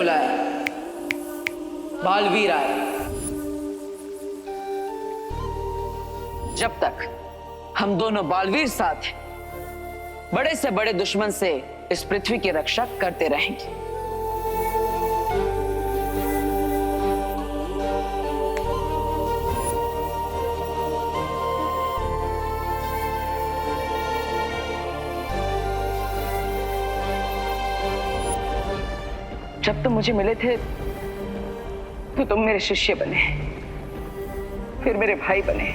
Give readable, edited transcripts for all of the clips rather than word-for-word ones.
बुलाया, बालवीर आया। जब तक हम दोनों बालवीर साथ हैं, बड़े से बड़े दुश्मन से इस पृथ्वी की रक्षा करते रहेंगे। जब तुम मुझे मिले थे तो तुम मेरे शिष्य बने, फिर मेरे भाई बने,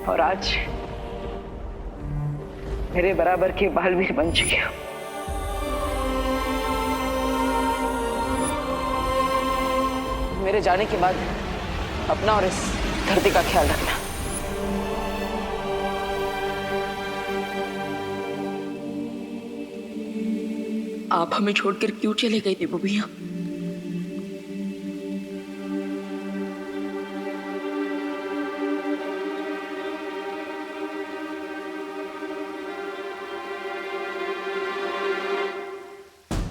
और आज मेरे बराबर के बालवीर बन चुके हो। मेरे जाने के बाद अपना और इस धरती का ख्याल रखना। आप हमें छोड़कर क्यों चले गए देवो भैया?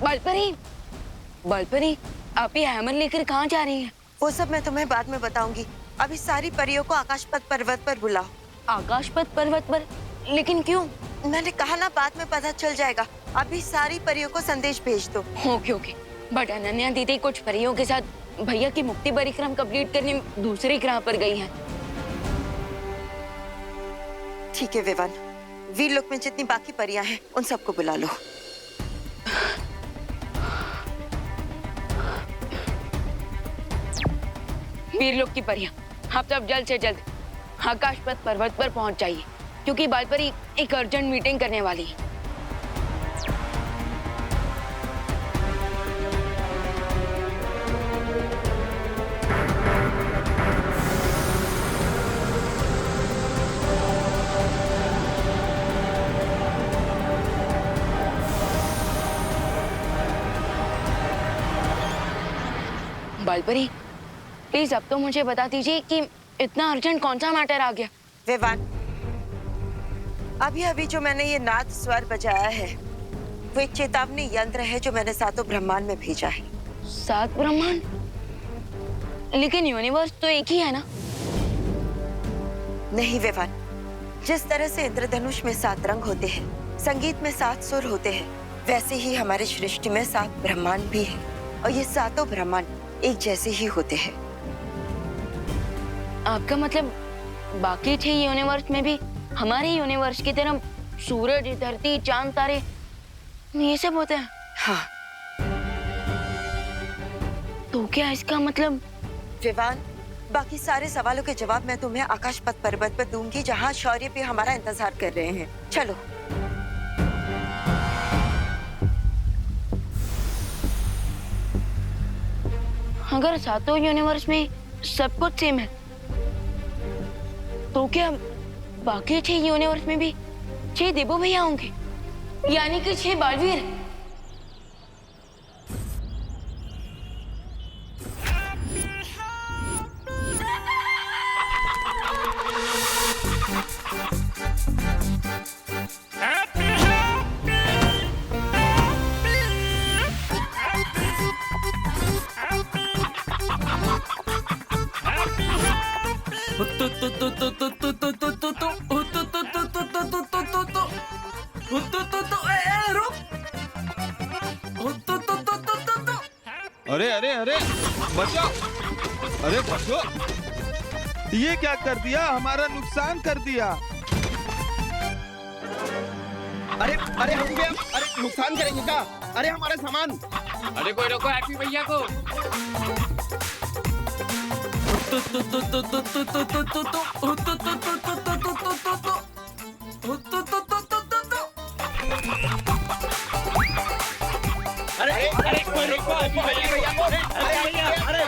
बालपरी, बालपरी, आप ये हैमर लेकर कहाँ जा रही हैं? वो सब मैं तुम्हें बाद में बताऊंगी। अभी सारी परियों को आकाशपथ पर्वत पर बुलाओ। आकाशपथ पर्वत पर? लेकिन क्यों? मैंने कहा ना, बाद में पता चल जाएगा। अभी सारी परियों को संदेश भेज दो। Okay okay. बट अनन्या दीदी कुछ परियों के साथ भैया की मुक्ति परिक्रम कंप्लीट करने दूसरे ग्रह पर गई हैं। ठीक है विवान, वीरलोक में जितनी बाकी परियां हैं उन सबको बुला लो। वीरलोक की परियां, आप सब जल्द से जल्द आकाशपथ पर्वत पर पहुंच जाइए, क्योंकि बालपरी एक अर्जेंट मीटिंग करने वाली है। बालपरी, प्लीज अब तो मुझे बता दीजिए कि इतना अर्जेंट कौन सा मैटर आ गया? विवान, अभी अभी जो मैंने ये नाद स्वर बजाया है वो एक चेतावनी यंत्र है जो मैंने सातों ब्रह्मांड में भेजा है। 7 ब्रह्मांड? लेकिन यूनिवर्स तो एक ही है ना? नहीं विवान, जिस तरह से इंद्रधनुष में 7 रंग होते हैं, संगीत में 7 सुर होते हैं, वैसे ही हमारे सृष्टि में 7 ब्रह्मांड भी है, और ये सातों ब्रह्मांड एक जैसे ही होते हैं। आपका मतलब बाकी 6 यूनिवर्स में भी हमारे यूनिवर्स की तरह सूरज, धरती, चांद, तारे ये सब होते हैं? हाँ। तो क्या इसका मतलब? विवान, बाकी सारे सवालों के जवाब मैं तुम्हें आकाशपथ पर्वत पर दूंगी, जहाँ शौर्य भी हमारा इंतजार कर रहे हैं। चलो। अगर सातों यूनिवर्स में सब कुछ सेम है, तो क्या बाकी 6 यूनिवर्स में भी 6 देवो भैया होंगे, यानी कि 6 बालवीर? अरे अरे अरे बचो, अरे बचो, ये क्या कर दिया? हमारा नुकसान कर दिया। अरे अरे हम भी अरे नुकसान करेंगे क्या? अरे हमारा सामान। अरे कोई रोको हैप्पी भैया को। अरे अरे कोई रोको हैप्पी भैया को। अरे भैया, अरे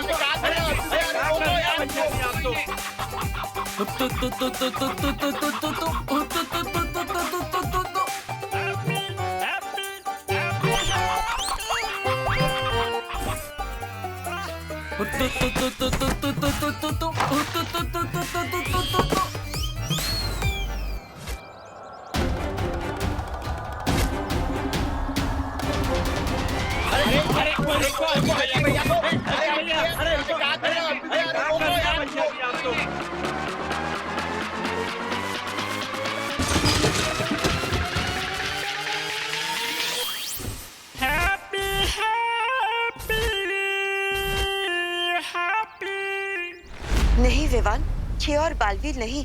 नहीं विवान, 6 और बालवीर नहीं,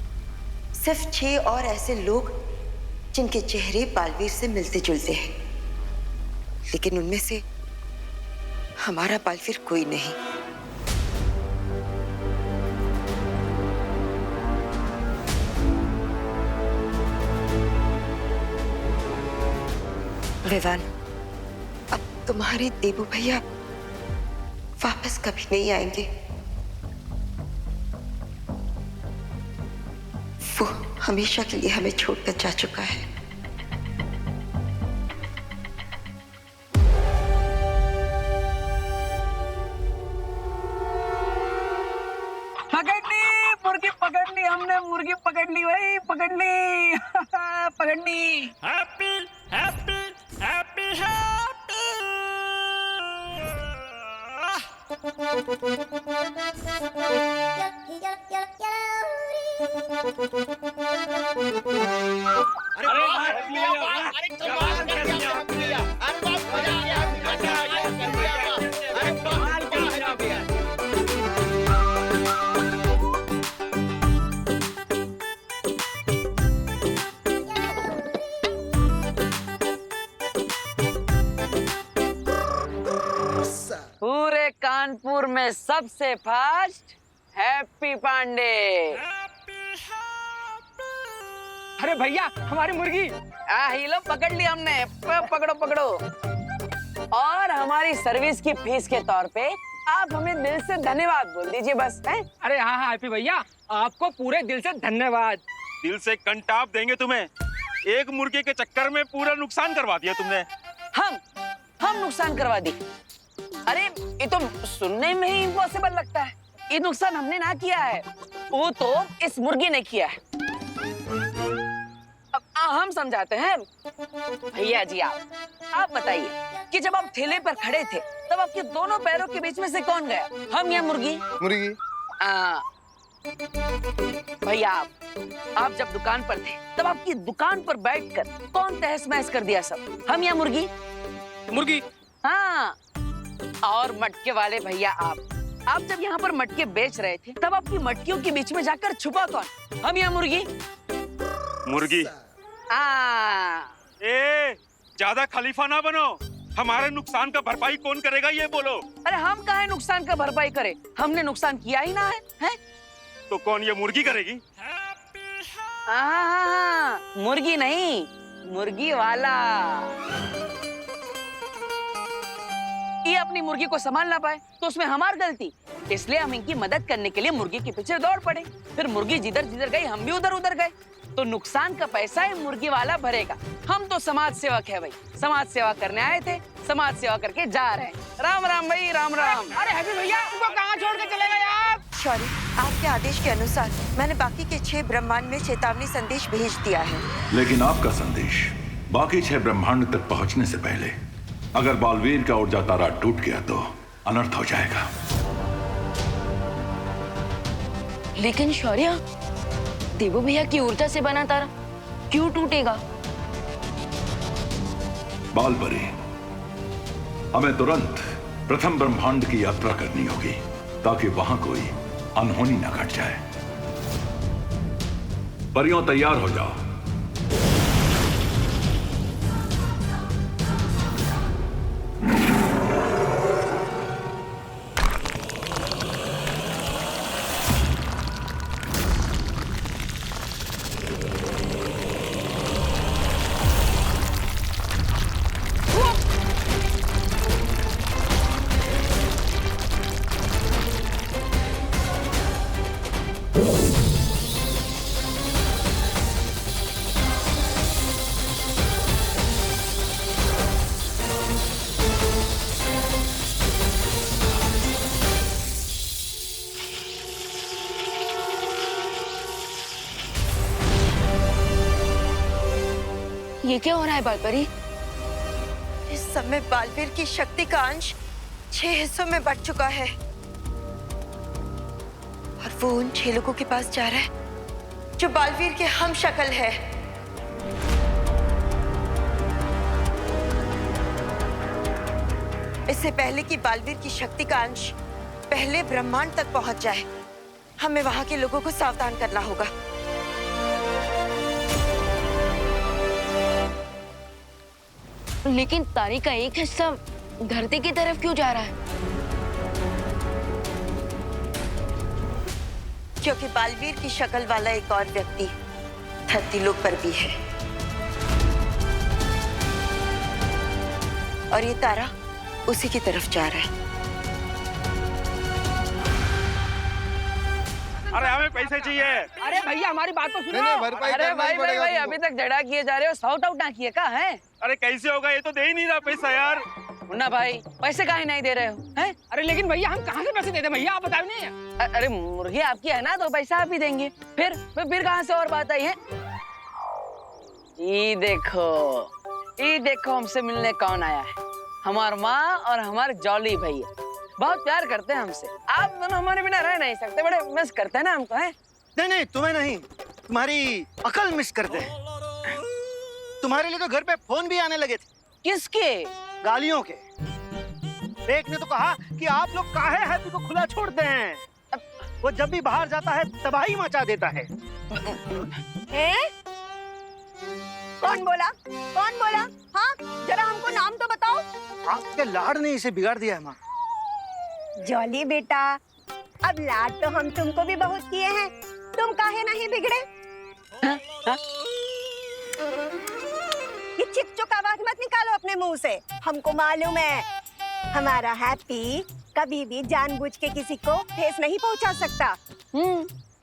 सिर्फ 6 और ऐसे लोग जिनके चेहरे बालवीर से मिलते जुलते हैं, लेकिन उनमें से हमारा बालवीर कोई नहीं। विवान, अब तुम्हारे देबू भैया वापस कभी नहीं आएंगे। वो हमेशा के लिए हमें छोड़कर जा चुका है। पकड़ ली मुर्गी, पकड़ ली हमने मुर्गी, पकड़ ली भाई, पकड़ ली पकड़ ली। Happy happy happy happy. पूरे कानपुर में सबसे फास्ट हैप्पी पांडे। अरे भैया हमारी मुर्गी। ही लो, पकड़ ली हमने, पकड़ो पकड़ो। और हमारी सर्विस की फीस के तौर पे आप हमें दिल से धन्यवाद बोल दीजिए बस, हैं? अरे हाँ हाँ हैप्पी भैया, आपको पूरे दिल से धन्यवाद। दिल से कंटाप देंगे तुम्हें। एक मुर्गे के चक्कर में पूरा नुकसान करवा दिया तुमने। हम नुकसान करवा दी? अरे ये तो सुनने में ही इम्पॉसिबल लगता है। ये नुकसान हमने ना किया है, वो तो इस मुर्गी ने किया है। अब हम समझाते हैं। भैया जी आप बताइए कि जब आप ठेले पर खड़े थे तब आपके दोनों पैरों के बीच में से कौन गया, हम या मुर्गी? मुर्गी। भैया आप जब दुकान पर थे तब आपकी दुकान पर बैठकर कौन तहस महस कर दिया सब, हम या मुर्गी? मुर्गी। हाँ। और मटके वाले भैया आप जब यहाँ पर मटके बेच रहे थे तब आपकी मटकियों के बीच में जाकर छुपा कौन, हम या मुर्गी? मुर्गी। ए, ज्यादा खलीफा ना बनो। हमारे नुकसान का भरपाई कौन करेगा ये बोलो। अरे हम काहे नुकसान का भरपाई करे, हमने नुकसान किया ही ना है, हैं? तो कौन ये मुर्गी करेगी? मुर्गी नहीं, मुर्गी वाला। ये अपनी मुर्गी को संभाल ना पाए तो उसमें हमारी गलती, इसलिए हम इनकी मदद करने के लिए मुर्गी के पीछे दौड़ पड़े। फिर मुर्गी जिधर जिधर गई हम भी उधर उधर गए, तो नुकसान का पैसा ही मुर्गी वाला भरेगा। हम तो समाज सेवक है भाई, समाज सेवा करने आए थे, समाज सेवा करके जा रहे हैं। राम राम भाई, राम राम। अरे हैप्पी भैया उनको कहाँ छोड़ के चले गए आप? सॉरी, आपके आदेश के अनुसार मैंने बाकी के 6 ब्रह्मांड में चेतावनी संदेश भेज दिया है। लेकिन आपका संदेश बाकी 6 ब्रह्मांड तक पहुंचने से पहले अगर बालवीर का ऊर्जा तारा टूट गया तो अनर्थ हो जाएगा। लेकिन शौर्य, देवू भैया की ऊर्जा से बना तारा क्यों टूटेगा? बालपरी, हमें तुरंत प्रथम ब्रह्मांड की यात्रा करनी होगी ताकि वहां कोई अनहोनी न घट जाए। परियों तैयार हो जाओ। ये क्या हो रहा है बालपरी? इस समय बालवीर की शक्ति का अंश 6 हिस्सों में बंट चुका है और वो उन 6 लोगों के पास जा रहा है जो बालवीर के हम शक्ल है। इससे पहले कि बालवीर की शक्ति का अंश पहले ब्रह्मांड तक पहुंच जाए, हमें वहां के लोगों को सावधान करना होगा। लेकिन तारे का एक हिस्सा धरती की तरफ क्यों जा रहा है? क्योंकि बालवीर की शक्ल वाला एक और व्यक्ति धरती लोक पर भी है और ये तारा उसी की तरफ जा रहा है। अरे हमें पैसे चाहिए। अरे भैया हमारी बात तो सुनो। भरपाई अरे करना ही भाई भाई पड़ेगा भाई तुमको। अभी तक झगड़ा किए जा रहे हो, सॉर्ट आउट ना किए का है? अरे कैसे होगा, ये तो दे ही नहीं रहा पैसा यार। मुन्ना भाई पैसे काहे नहीं दे रहे हो हैं? अरे लेकिन भैया हम कहाँ से पैसे देते भैया, आप बताओ नहीं। अरे मुर्गी आपकी है ना, तो पैसा आप ही देंगे। फिर कहाँ से और बात आई है? ये देखो हमसे मिलने कौन आया है। हमार माँ और हमारे जॉली भैया बहुत प्यार करते हैं हमसे। आप दोनों हमारे बिना रह नहीं सकते, बड़े मिस करते हैं ना हमको, हैं? नहीं तुम्हें नहीं, तुम्हारी अकल मिस करते हैं। तुम्हारे लिए तो घर पे फोन भी आने लगे थे, किसके? गालियों के। एक ने तो कहा कि आप लोग काहे हैप्पी को खुला छोड़ते हैं, वो जब भी बाहर जाता है तबाही मचा देता है। कौन बोला? हाँ, जरा हमको नाम तो बताओ। आपके लाड ने इसे बिगाड़ दिया है माँ। जॉली बेटा, अब लाड तो हम तुमको भी बहुत किए हैं, तुम काहे नहीं बिगड़े? ये चिक-चुक आवाज मत निकालो अपने मुंह से। हमको मालूम है हमारा हैप्पी कभी भी जानबूझ के किसी को ठेस नहीं पहुंचा सकता।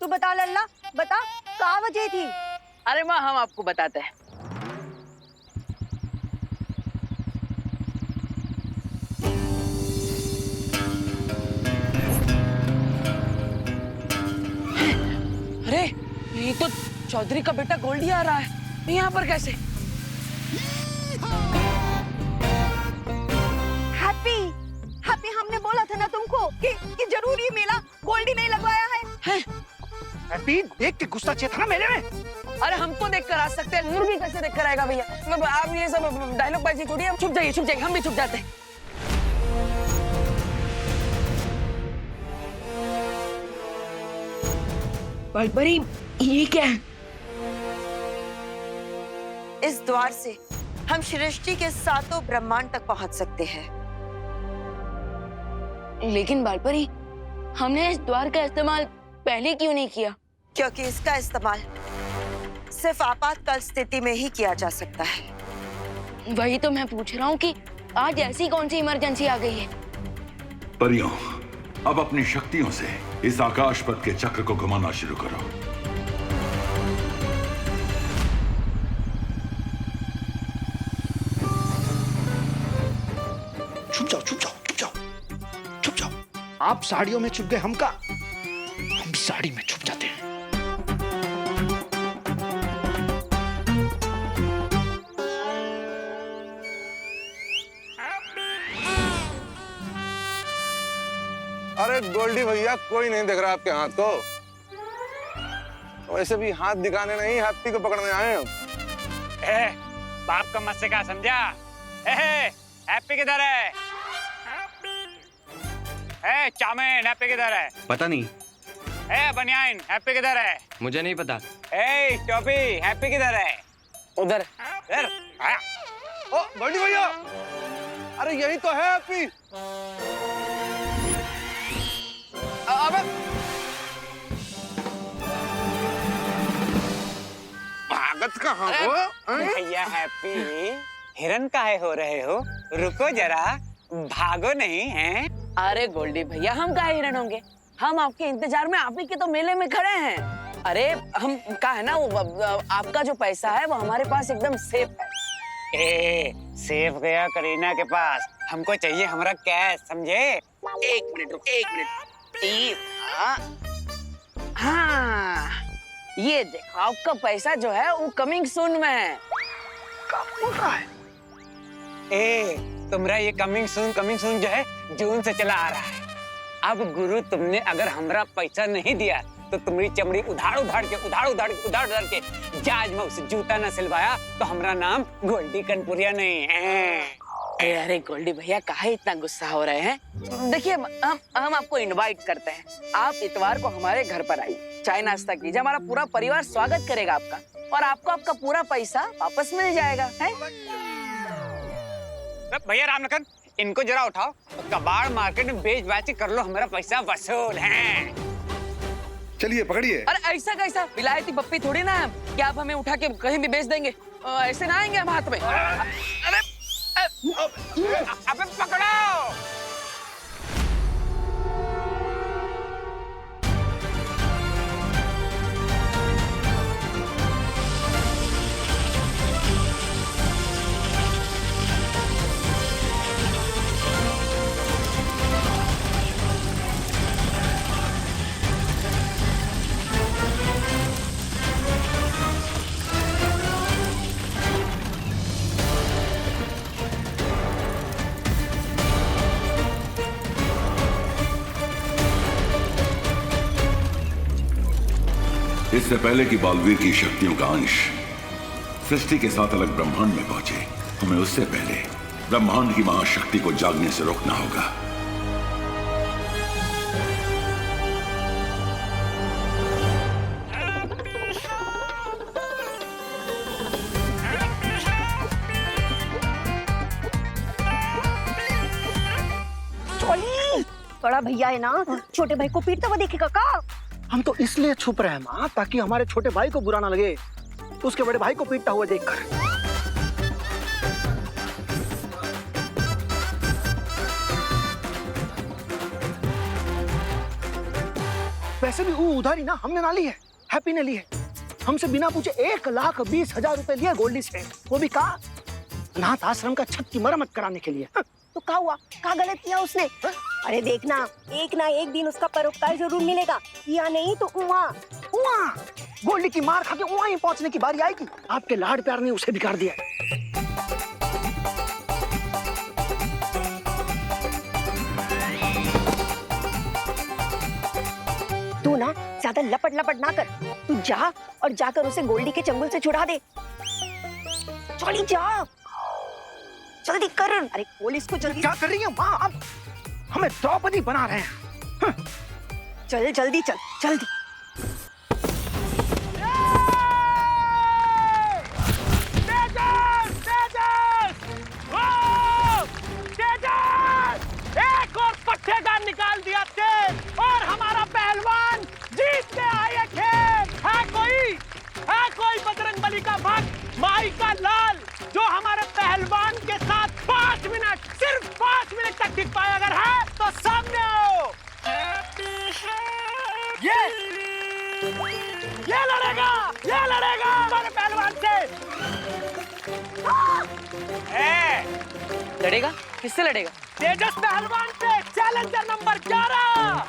तू बता लल्ला, बता क्या वजह थी? अरे माँ हम आपको बताते हैं। अरे ये तो चौधरी का बेटा गोल्डी आ रहा है, यहाँ पर कैसे? हैप्पी हमने बोला था ना तुमको कि जरूर ये मेला गोल्डी नहीं लगवाया है। हैप्पी देख के गुस्सा चेता ना मेले में। अरे हमको देख कर आ सकते हैं, मुर्गी कैसे देख कर आएगा भैया? आप ये सब डायलॉग बाजी छोड़िए, हम छुप जाइए, हम भी छुप जाते हैं। बालपरी, ये क्या है? इस द्वार से हम सृष्टि के 7 ब्रह्मांड तक पहुंच सकते हैं। लेकिन बालपरी, हमने इस द्वार का इस्तेमाल पहले क्यों नहीं किया? क्योंकि इसका इस्तेमाल सिर्फ आपातकाल स्थिति में ही किया जा सकता है। वही तो मैं पूछ रहा हूँ कि आज ऐसी कौन सी इमरजेंसी आ गई है? परियों, अब अपनी शक्तियों से इस आकाश पथ के चक्र को घुमाना शुरू करो। छुप जाओ। आप साड़ियों में छुप गए, हम भी साड़ी में छुप जाते हैं। अरे गोल्डी भैया, कोई नहीं देख रहा आपके हाथ को। वैसे भी हाथ दिखाने नहीं, हैप्पी को पकड़ने आए हम। बाप का मत से क्या समझा? हैप्पी किधर है? चाउमीन हैप्पी किधर है? पता नहीं। बनियाइन हैप्पी किधर है? मुझे नहीं पता। टोपी हैप्पी किधर है? उधर। ओ गोल्डी भैया, अरे यही तो है हैप्पी। अबे भागत कहाँ हो? भैया हैप्पी, हिरन काहे हो रहे हो? रुको जरा, भागो नहीं है? अरे गोल्डी भैया, हम काहे हिरन होंगे? हम आपके इंतजार में आप ही के तो मेले में खड़े हैं। अरे हम का है ना, वो आपका जो पैसा है वो हमारे पास एकदम सेफ है। सेफ गया करीना के पास, हमको चाहिए हमारा कैश, समझे? एक मिनट रुक, एक मिनट। हाँ, ये देखो आपका पैसा जो है वो कमिंग सून में है। ए तुम्हारा ये कमिंग सून जो है जून से चला आ रहा है। अब गुरु तुमने अगर हमरा पैसा नहीं दिया तो तुम्हारी चमड़ी उधाड़ के जहाज में उसे जूता न सिलवाया तो हमारा नाम गोल्डी कनपुरिया नहीं है। अरे गोल्डी भैया काहे इतना गुस्सा हो रहे हैं? देखिए हम आपको इनवाइट करते हैं, आप इतवार को हमारे घर पर आइए, चाय नाश्ता कीजिए, हमारा पूरा परिवार स्वागत करेगा आपका और आपको आपका पूरा पैसा वापस मिल जाएगा। है भैया रामलखन, इनको जरा उठाओ, कबाड़ मार्केट में बेच बाच कर लो, हमारा पैसा वसूल है। चलिए पकड़िए। अरे ऐसा कैसा, विलायती पप्पी थोड़ी ना है कि आप हमें उठा के कहीं भी बेच देंगे। ऐसे ना आएंगे हम हाथ में। अरे अबे पकड़ो। इससे पहले कि बालवीर की शक्तियों का अंश सृष्टि के साथ अलग ब्रह्मांड में पहुंचे, हमें उससे पहले ब्रह्मांड की महाशक्ति को जागने से रोकना होगा। बड़ा भैया है ना, छोटे भाई को पीटता हुआ देखेगा का? हम तो इसलिए छुप रहे हैं माँ, ताकि हमारे छोटे भाई को बुरा ना लगे उसके बड़े भाई को पीटता हुआ देखकर। वैसे भी वो उधारी ना हमने ना ली है, हैप्पी ने ली है। हमसे बिना पूछे 1,20,000 रुपए लिए गोल्डी से, वो भी कहा अनाथ आश्रम का छत की मरम्मत कराने के लिए। तो क्या हुआ, क्या गलत किया उसने? अरे देखना, एक ना एक दिन उसका परोपकार जरूर मिलेगा, या नहीं तो वहाँ गोल्डी की मार खा के वहाँ ही पहुँचने की बारी आएगी। आपके लाड प्यार ने उसे बिगाड़ दिया। तू ना ज्यादा लपट ना कर, तू जा और जाकर उसे गोल्डी के चंगुल से छुड़ा दे। चली जा, जल्दी कर। अरे पुलिस को जल्दी। क्या कर रही है माँ? अब हमें द्रौपदी बना रहे हैं। चल जल्दी चल, जल्दी। एक और पट्टेदार निकाल दिया तेज और हमारा पहलवान जीत के आए खेल। है कोई बजरंग बली का भक्त, माई का लाल, जो हमारे पहलवान के साथ 5 मिनट, सिर्फ 5 मिनट तक टिक पाए? अगर है तो सामने आओ। ये लड़ेगा हमारे पहलवान से। लड़ेगा? किससे लड़ेगा? तेजस पहलवान से, चैलेंजर नंबर 11।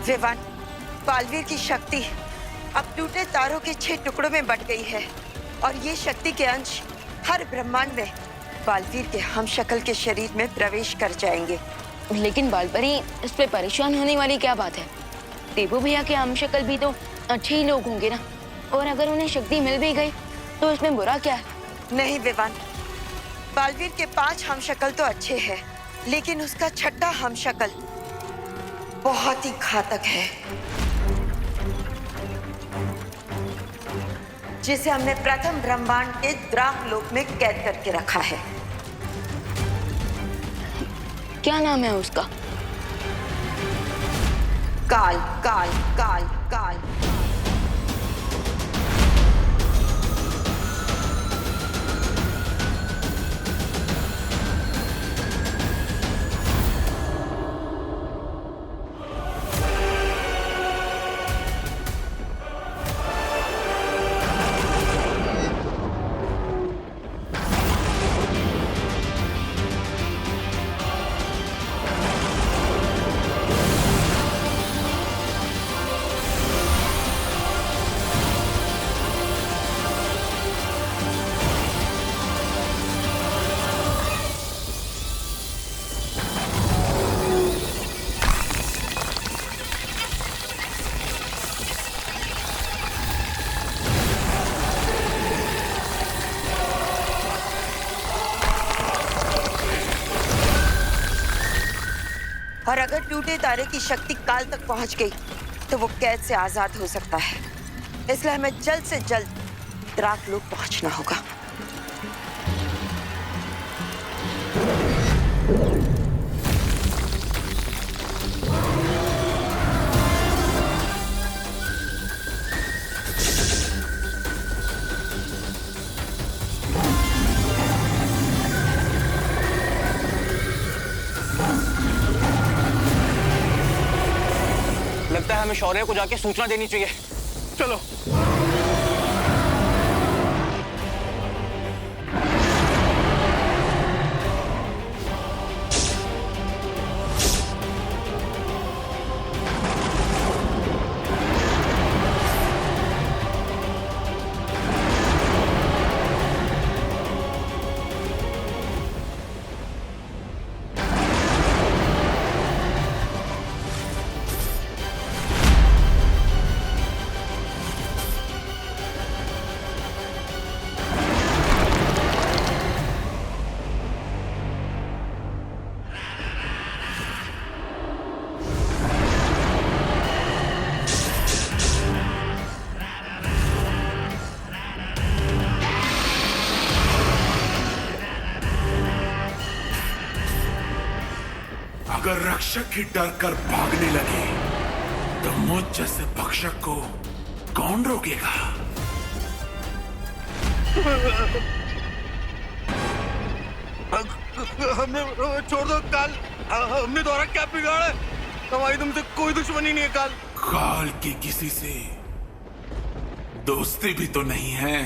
विवान, बालवीर की शक्ति अब टूटे तारों के 6 टुकड़ों में बट गई है और ये शक्ति के अंश हर ब्रह्मांड में बालवीर के हमशक्ल के शरीर में प्रवेश कर जाएंगे। लेकिन बालपरी, इस पे परेशान होने वाली क्या बात है? देवू भैया के हमशक्ल भी तो अच्छे ही लोग होंगे ना, और अगर उन्हें शक्ति मिल भी गई तो इसमें बुरा क्या है? नहीं विवान, बालवीर के 5 हमशक्ल तो अच्छे हैं, लेकिन उसका 6ठा हमशक्ल बहुत ही घातक है, जिसे हमने प्रथम ब्रह्मांड के द्राक लोक में कैद करके रखा है। क्या नाम है उसका? काल काल काल काल। और अगर टूटे तारे की शक्ति काल तक पहुंच गई तो वो कैद से आजाद हो सकता है। इसलिए हमें जल्द से जल्द द्राकलोक पहुंचना होगा। लगता है हमें शौर्य को जाके सूचना देनी चाहिए। चलो। अगर रक्षक ही डर कर भागने लगे तो मुझ जैसे भक्षक को कौन रोकेगा? हमने छोड़ दो काल। हमने द्वारा क्या बिगाड़ा है? हमारी तुमसे कोई दुश्मनी नहीं है काल। काल की किसी से दोस्ती भी तो नहीं है।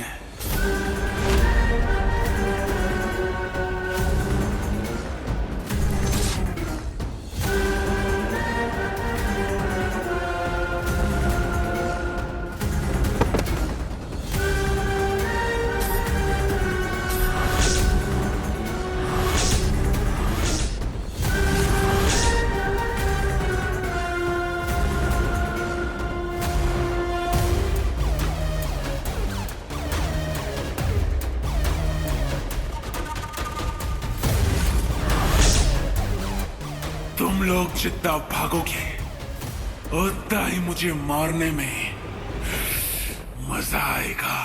तुम लोग जितना भागोगे उतना ही मुझे मारने में मजा आएगा।